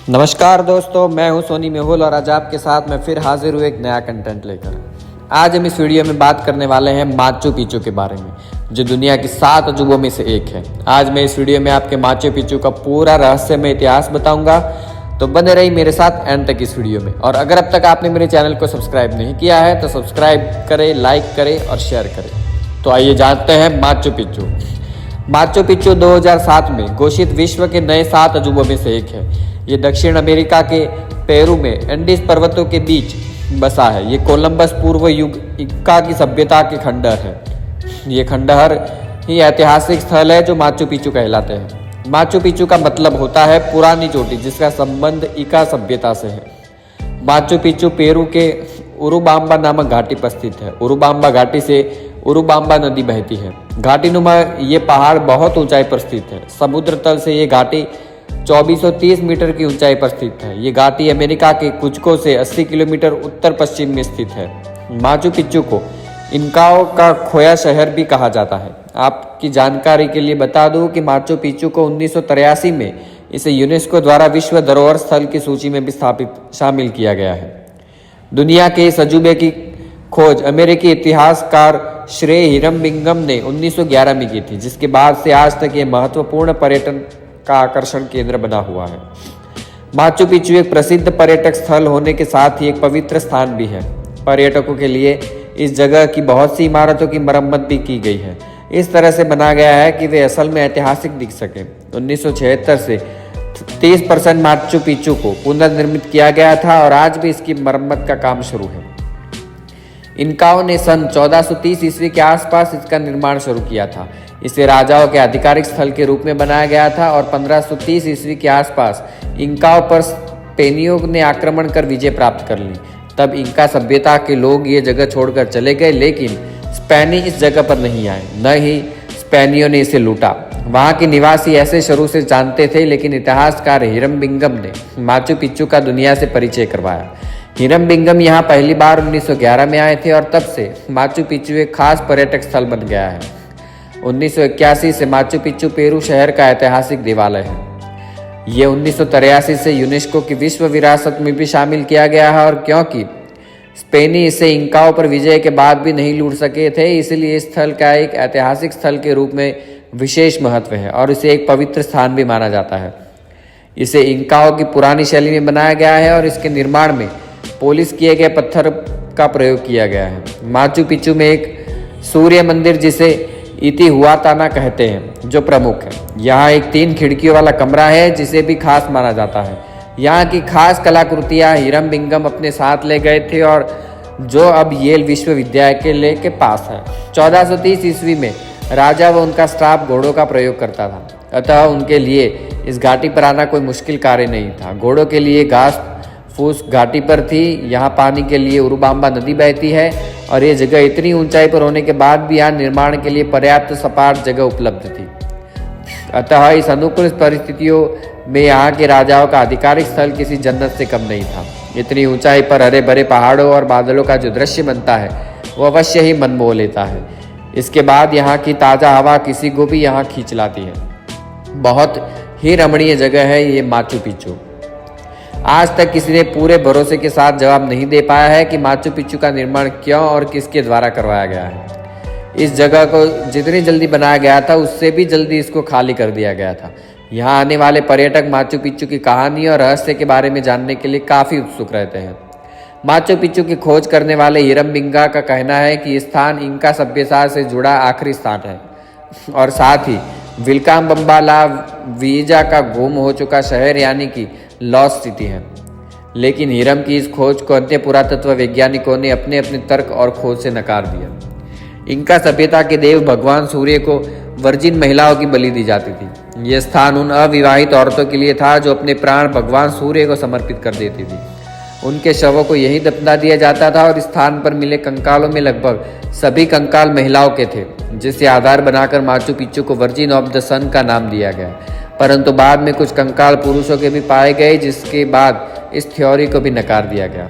नमस्कार दोस्तों, मैं हूं सोनी मेहुल और आज आपके साथ मैं फिर हाजिर हूँ एक नया कंटेंट लेकर। आज हम इस वीडियो में बात करने वाले हैं माचू पिच्चू के बारे में, जो दुनिया की 7 अजूबों में से एक है। आज मैं इस वीडियो में आपके माचू पिच्चू का पूरा रहस्यमय इतिहास बताऊंगा, तो बने रही मेरे साथ एंड तक इस वीडियो में। और अगर अब तक आपने मेरे चैनल को सब्सक्राइब नहीं किया है तो सब्सक्राइब करें, लाइक करें और शेयर करें। तो आइए जानते हैं माचू पिच्चू। माचू पिच्चू 2007 में घोषित विश्व के नए 7 अजूबों में से एक है। ये दक्षिण अमेरिका के पेरू में एंडीज पर्वतों के बीच बसा है। ये कोलंबस पूर्व युग इक्का की सभ्यता के खंडहर है। ये खंडहर ही ऐतिहासिक स्थल है जो माचू पिच्चू कहलाते हैं। माचू पिच्चू का मतलब होता है पुरानी चोटी, जिसका संबंध इका सभ्यता से है। माचू पिच्चू पेरू के उरुबाम्बा नामक घाटी पर स्थित है। उरुबाम्बा घाटी से उरुबाम्बा नदी बहती है। घाटी नुमा ये पहाड़ बहुत ऊंचाई पर स्थित है। समुद्र तल से ये घाटी 2430 मीटर की ऊंचाई पर स्थित है। ये घाटी अमेरिका के कुचको से 80 किलोमीटर उत्तर पश्चिम में स्थित है। माचू पिच्चू को इनकाओं का खोया शहर भी कहा जाता है। आपकी जानकारी के लिए बता दूं कि माचू पिच्चू को 1983 में इसे यूनेस्को द्वारा विश्व धरोहर स्थल की सूची में भी शामिल किया गया है। दुनिया के इस अजूबे की खोज अमेरिकी इतिहासकार श्रे हिरमबिंगम ने 1911 में की थी, जिसके बाद से आज तक ये महत्वपूर्ण पर्यटन का आकर्षण केंद्र बना हुआ है। माचू पिच्चू एक प्रसिद्ध पर्यटक स्थल होने के साथ ही एक पवित्र स्थान भी है। पर्यटकों के लिए इस जगह की बहुत सी इमारतों की मरम्मत भी की गई है। इस तरह से बना गया है कि वे असल में ऐतिहासिक दिख सके। 1976 से 30% माचू पिच्चू को पुनर्निर्मित किया गया था और आज भी इसकी मरम्मत का काम शुरू है। इनकाओं ने सन 1430 ईस्वी के आसपास इसका निर्माण शुरू किया था। इसे राजाओं के आधिकारिक स्थल के रूप में बनाया गया था और 1530 ईस्वी के आसपास इंकाओं पर स्पेनियों ने आक्रमण कर विजय प्राप्त कर ली। तब इंका सभ्यता के लोग ये जगह छोड़कर चले गए, लेकिन स्पेनी इस जगह पर नहीं आए, न ही स्पेनियों ने इसे लूटा। वहाँ के निवासी ऐसे शुरू से जानते थे, लेकिन इतिहासकार हिरमबिंगम ने माचू पिच्चू का दुनिया से परिचय करवाया। हिरमबिंगम यहाँ पहली बार 1911 में आए थे और तब से माचू पिच्चू एक खास पर्यटक स्थल बन गया है। 1981 से माचू पिच्चू पेरू शहर का ऐतिहासिक देवालय है। ये 1983 से यूनेस्को की विश्व विरासत में भी शामिल किया गया है, और क्योंकि स्पेनी इसे इंकाओं पर विजय के बाद भी नहीं लूट सके थे, इसलिए इस स्थल का एक ऐतिहासिक स्थल के रूप में विशेष महत्व है और इसे एक पवित्र स्थान भी माना जाता है। इसे इंकाओं की पुरानी शैली में बनाया गया है और इसके निर्माण में पॉलिश किए गए पत्थर का प्रयोग किया गया है। माचू पिच्चू में एक सूर्य मंदिर, जिसे इतिहुआताना कहते हैं, जो प्रमुख है। यहाँ एक 3 खिड़कियों वाला कमरा है, जिसे भी खास माना जाता है। यहाँ की खास कलाकृतियाँ हिरमबिंगम अपने साथ ले गए थे और जो अब येल विश्वविद्यालय के पास है। 1430 ईस्वी में राजा व उनका स्टाफ घोड़ों का प्रयोग करता था, अतः उनके लिए इस घाटी पर आना कोई मुश्किल कार्य नहीं था। घोड़ों के लिए घास फूस घाटी पर थी। यहाँ पानी के लिए उरुबाम्बा नदी बहती है और ये जगह इतनी ऊंचाई पर होने के बाद भी यहाँ निर्माण के लिए पर्याप्त सपाट जगह उपलब्ध थी। अतः इस अनुकूल परिस्थितियों में यहाँ के राजाओं का आधिकारिक स्थल किसी जन्नत से कम नहीं था। इतनी ऊंचाई पर हरे भरे पहाड़ों और बादलों का जो दृश्य बनता है वो अवश्य ही मन मोह लेता है। इसके बाद यहाँ की ताज़ा हवा किसी को भी यहाँ खींच लाती है। बहुत ही रमणीय जगह है ये माचू पिच्चू। आज तक किसी ने पूरे भरोसे के साथ जवाब नहीं दे पाया है कि माचू पिच्चू का निर्माण क्यों और किसके द्वारा करवाया गया है। इस जगह को जितनी जल्दी बनाया गया था, उससे भी जल्दी इसको खाली कर दिया गया था। यहाँ आने वाले पर्यटक माचू पिच्चू की कहानी और रहस्य के बारे में जानने के लिए काफ़ी उत्सुक रहते हैं। माचू पिच्चू की खोज करने वाले हिरमबिंगा का कहना है कि ये स्थान इंका सभ्यता से जुड़ा आखिरी स्थान है और साथ ही विल्काम्बम्बा ला विजा का गुम हो चुका शहर, यानी कि लॉस्ट सिटी है। लेकिन हिरम की इस खोज को अन्य पुरातत्व वैज्ञानिकों ने अपने अपने तर्क और खोज से नकार दिया। इंका सभ्यता के देव भगवान सूर्य को वर्जिन महिलाओं की बलि दी जाती थी। यह स्थान उन अविवाहित औरतों के लिए था जो अपने प्राण भगवान सूर्य को समर्पित कर देती थी। उनके शवों को यहीं दफना दिया जाता था और इस स्थान पर मिले कंकालों में लगभग सभी कंकाल महिलाओं के थे, जिसे आधार बनाकर माचू पिच्चू को वर्जिन ऑफ द सन का नाम दिया गया। परंतु बाद में कुछ कंकाल पुरुषों के भी पाए गए, जिसके बाद इस थ्योरी को भी नकार दिया गया।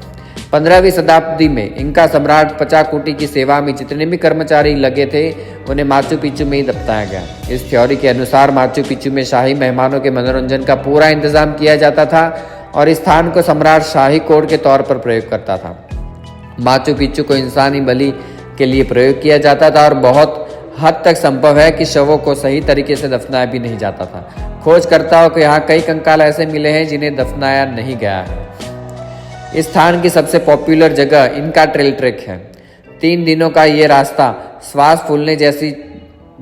15वीं शताब्दी में इंका सम्राट पचाकुटी की सेवा में जितने भी कर्मचारी लगे थे, उन्हें माचू पिच्चू में ही दफनाया गया। इस थ्योरी के अनुसार माचू पिच्चू में शाही मेहमानों के मनोरंजन का पूरा इंतजाम किया जाता था और इस स्थान को सम्राट शाही कोड के तौर पर प्रयोग करता था। माचू पिच्चू को इंसानी बलि के लिए प्रयोग किया जाता था और बहुत हद तक संभव है कि शवों को सही तरीके से दफनाया भी नहीं जाता था। खोजकर्ताओं को यहाँ कई कंकाल ऐसे मिले हैं जिन्हें दफनाया नहीं गया है। इस स्थान की सबसे पॉपुलर जगह इनका ट्रेल ट्रैक है। 3 दिनों का ये रास्ता श्वास फूलने जैसी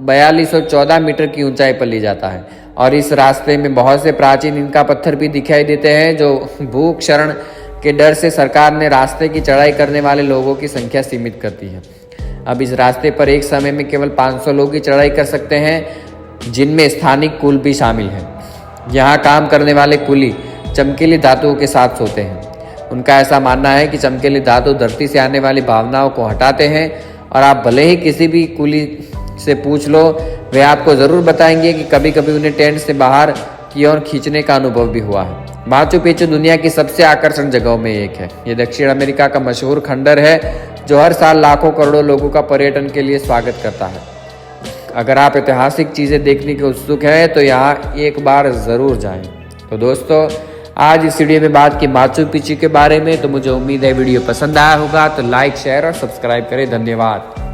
4214 मीटर की ऊंचाई पर ले जाता है और इस रास्ते में बहुत से प्राचीन इनका पत्थर भी दिखाई देते हैं, जो भूख क्षरण के डर से सरकार ने रास्ते की चढ़ाई करने वाले लोगों की संख्या सीमित कर दी है। अब इस रास्ते पर एक समय में केवल 500 लोग ही चढ़ाई कर सकते हैं, जिनमें स्थानीय कुल भी शामिल हैं। यहाँ काम करने वाले कुली चमकीली धातुओं के साथ सोते हैं। उनका ऐसा मानना है कि चमकीली धातु धरती से आने वाली भावनाओं को हटाते हैं और आप भले ही किसी भी कुली से पूछ लो, वे आपको ज़रूर बताएंगे कि कभी कभी उन्हें टेंट से बाहर की ओर खींचने का अनुभव भी हुआ है। माचू पिच्चू दुनिया की सबसे आकर्षक जगहों में एक है। ये दक्षिण अमेरिका का मशहूर खंडर है जो हर साल लाखों करोड़ों लोगों का पर्यटन के लिए स्वागत करता है। अगर आप ऐतिहासिक चीज़ें देखने के उत्सुक हैं तो यहाँ एक बार ज़रूर जाएं। तो दोस्तों, आज इस वीडियो में बात की माचू पिच्चू के बारे में। तो मुझे उम्मीद है वीडियो पसंद आया होगा, तो लाइक शेयर और सब्सक्राइब करें। धन्यवाद।